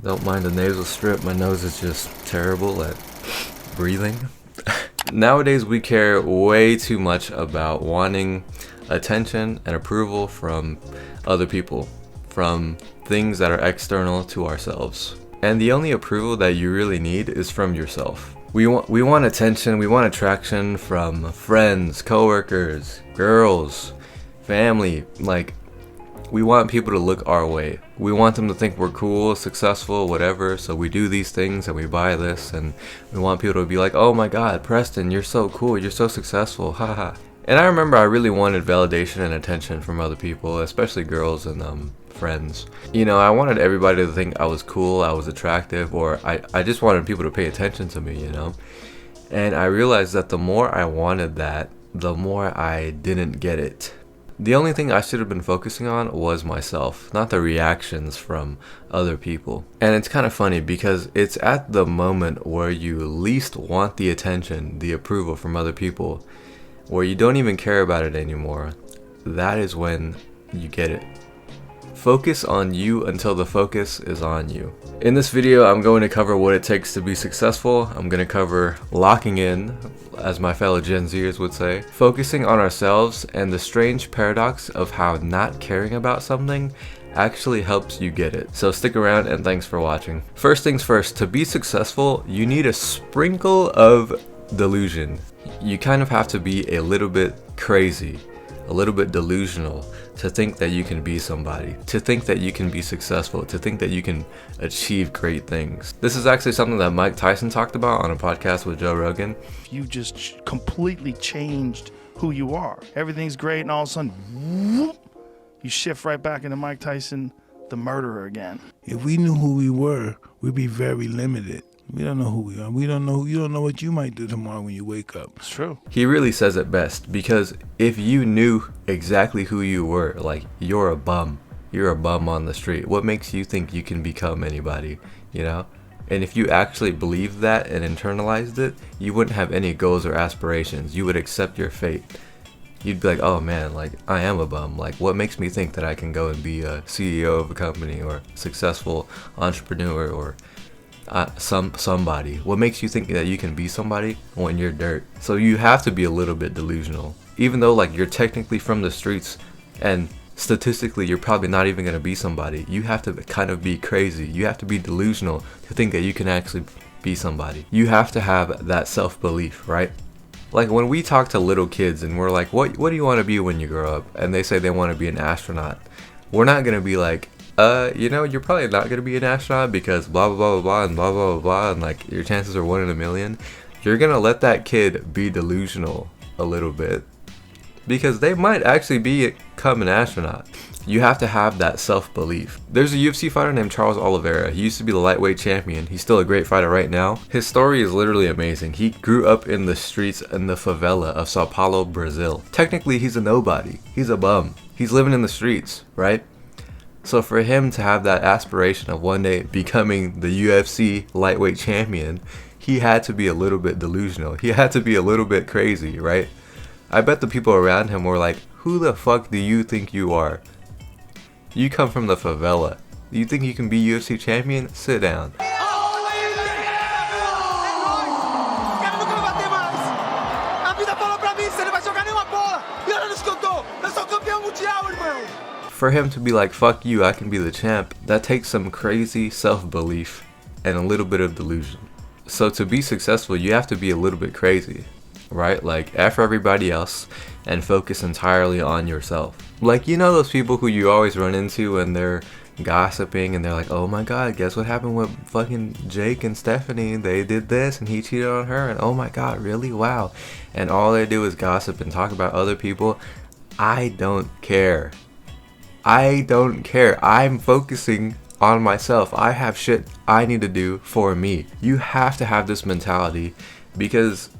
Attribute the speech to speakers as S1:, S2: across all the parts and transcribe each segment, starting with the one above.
S1: Don't mind the nasal strip, my nose is just terrible at breathing. Nowadays we care way too much about wanting attention and approval from other people, from things that are external to ourselves. And the only approval that you really need is from yourself. We want attention, we want attraction from friends, coworkers, girls, family. Like, we want people to look our way. We want them to think we're cool, successful, whatever. So we do these things and we buy this, and we want people to be like, oh my god, Preston, you're so cool, you're so successful, haha. And I remember I really wanted validation and attention from other people, especially girls and friends. You know, I wanted everybody to think I was cool, I was attractive, or I just wanted people to pay attention to me, you know. And I realized that the more I wanted that, the more I didn't get it. The only thing I should have been focusing on was myself, not the reactions from other people. And it's kind of funny because it's at the moment where you least want the attention, the approval from other people, where you don't even care about it anymore. That is when you get it. Focus on you until the focus is on you. In this video, I'm going to cover what it takes to be successful. I'm going to cover locking in, as my fellow Gen Zers would say, focusing on ourselves, and the strange paradox of how not caring about something actually helps you get it. So stick around and thanks for watching. First things first, to be successful, you need a sprinkle of delusion. You kind of have to be a little bit crazy, a little bit delusional to think that you can be somebody, to think that you can be successful, to think that you can achieve great things. This is actually something that Mike Tyson talked about on a podcast with Joe Rogan.
S2: You just completely changed who you are. Everything's great, and all of a sudden, whoop, you shift right back into Mike Tyson, the murderer again.
S3: If we knew who we were, we'd be very limited. We don't know who we are. You don't know what you might do tomorrow when you wake up.
S2: It's true.
S1: He really says it best, because if you knew exactly who you were, like you're a bum on the street, what makes you think you can become anybody, you know? And if you actually believed that and internalized it, you wouldn't have any goals or aspirations. You would accept your fate. You'd be like, oh man, like I am a bum. Like, what makes me think that I can go and be a CEO of a company or successful entrepreneur or somebody? What makes you think that you can be somebody when you're dirt? So you have to be a little bit delusional, even though like you're technically from the streets and statistically you're probably not even going to be somebody. You have to kind of be crazy. You have to be delusional to think that you can actually be somebody. You have to have that self-belief, right? Like when we talk to little kids and we're like, what do you want to be when you grow up? And they say they want to be an astronaut. We're not going to be like, you know, you're probably not going to be an astronaut because blah, blah, blah, blah, blah, and blah, blah, blah, blah, and like your chances are 1 in a million. You're going to let that kid be delusional a little bit because they might actually become an astronaut. You have to have that self-belief. There's a UFC fighter named Charles Oliveira. He used to be the lightweight champion. He's still a great fighter right now. His story is literally amazing. He grew up in the streets in the favela of Sao Paulo, Brazil. Technically, he's a nobody. He's a bum. He's living in the streets, right? So for him to have that aspiration of one day becoming the UFC lightweight champion, he had to be a little bit delusional. He had to be a little bit crazy, right? I bet the people around him were like, who the fuck do you think you are? You come from the favela. You think you can be UFC champion? Sit down. For him to be like, fuck you, I can be the champ, that takes some crazy self-belief and a little bit of delusion. So to be successful, you have to be a little bit crazy, right? Like, F everybody else and focus entirely on yourself. Like, you know those people who you always run into and they're gossiping and they're like, oh my god, guess what happened with fucking Jake and Stephanie? They did this and he cheated on her, and oh my god, really? Wow. And all they do is gossip and talk about other people. I don't care. I don't care. I'm focusing on myself. I have shit I need to do for me. You have to have this mentality because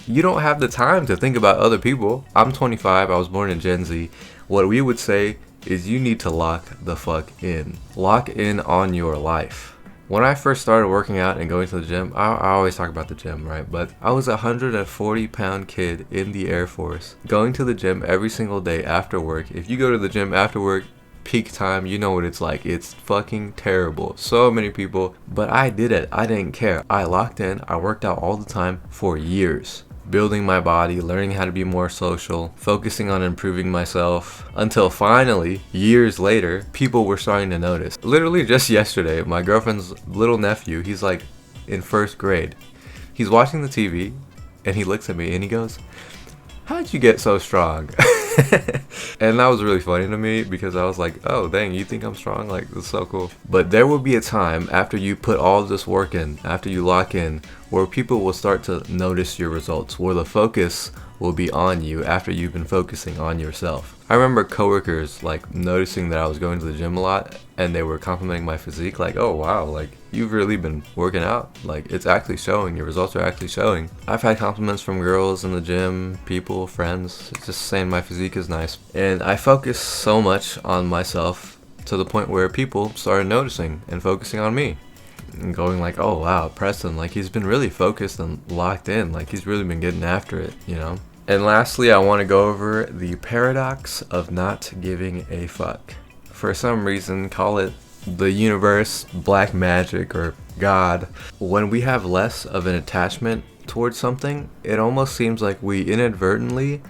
S1: you don't have the time to think about other people. I'm 25. I was born in Gen Z. What we would say is you need to lock the fuck in. Lock in on your life. When I first started working out and going to the gym, I always talk about the gym, right? But I was a 140-pound kid in the Air Force, going to the gym every single day after work. If you go to the gym after work, peak time, you know what it's like. It's fucking terrible. So many people, but I did it. I didn't care. I locked in. I worked out all the time for years, building my body, learning how to be more social, focusing on improving myself, until finally, years later, people were starting to notice. Literally just yesterday, my girlfriend's little nephew, he's like in 1st grade. He's watching the TV and he looks at me and he goes, "How'd you get so strong?" And that was really funny to me because I was like, oh dang, you think I'm strong? Like, that's so cool. But there will be a time after you put all of this work in, after you lock in, where people will start to notice your results, where the focus will be on you after you've been focusing on yourself. I remember coworkers like noticing that I was going to the gym a lot and they were complimenting my physique, like, oh wow, like you've really been working out, like it's actually showing, your results are actually showing. I've had compliments from girls in the gym, people, friends, just saying my physique is nice. And I focused so much on myself to the point where people started noticing and focusing on me and going like, oh wow, Preston, like he's been really focused and locked in, like he's really been getting after it, you know. And lastly, I want to go over the paradox of not giving a fuck. For some reason, call it the universe, black magic, or God. When we have less of an attachment towards something, it almost seems like we inadvertently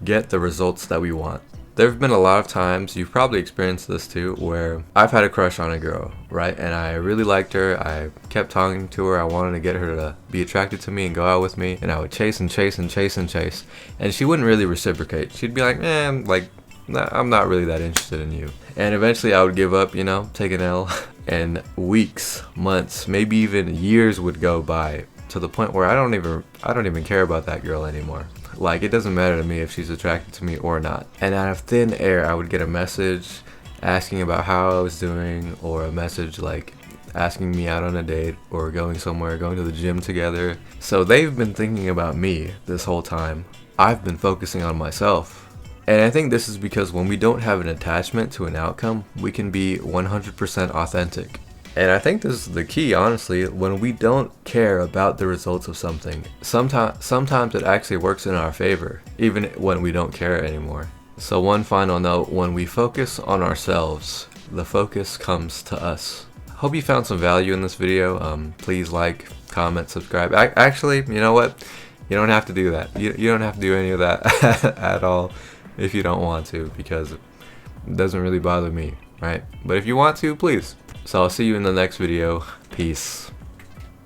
S1: get the results that we want. There have been a lot of times, you've probably experienced this too, where I've had a crush on a girl, right? And I really liked her. I kept talking to her. I wanted to get her to be attracted to me and go out with me. And I would chase and chase and chase and chase. And she wouldn't really reciprocate. She'd be like, nah, I'm not really that interested in you. And eventually I would give up, you know, take an L. And weeks, months, maybe even years would go by to the point where I don't even care about that girl anymore. Like, it doesn't matter to me if she's attracted to me or not. And out of thin air, I would get a message asking about how I was doing, or a message like asking me out on a date, or going somewhere, going to the gym together. So they've been thinking about me this whole time. I've been focusing on myself. And I think this is because when we don't have an attachment to an outcome, we can be 100% authentic. And I think this is the key, honestly. When we don't care about the results of something, sometimes it actually works in our favor, even when we don't care anymore. So one final note, when we focus on ourselves, the focus comes to us. Hope you found some value in this video. Please like, comment, subscribe. Actually, you know what? You don't have to do that. You don't have to do any of that at all if you don't want to, because it doesn't really bother me, right? But if you want to, please. So I'll see you in the next video. Peace.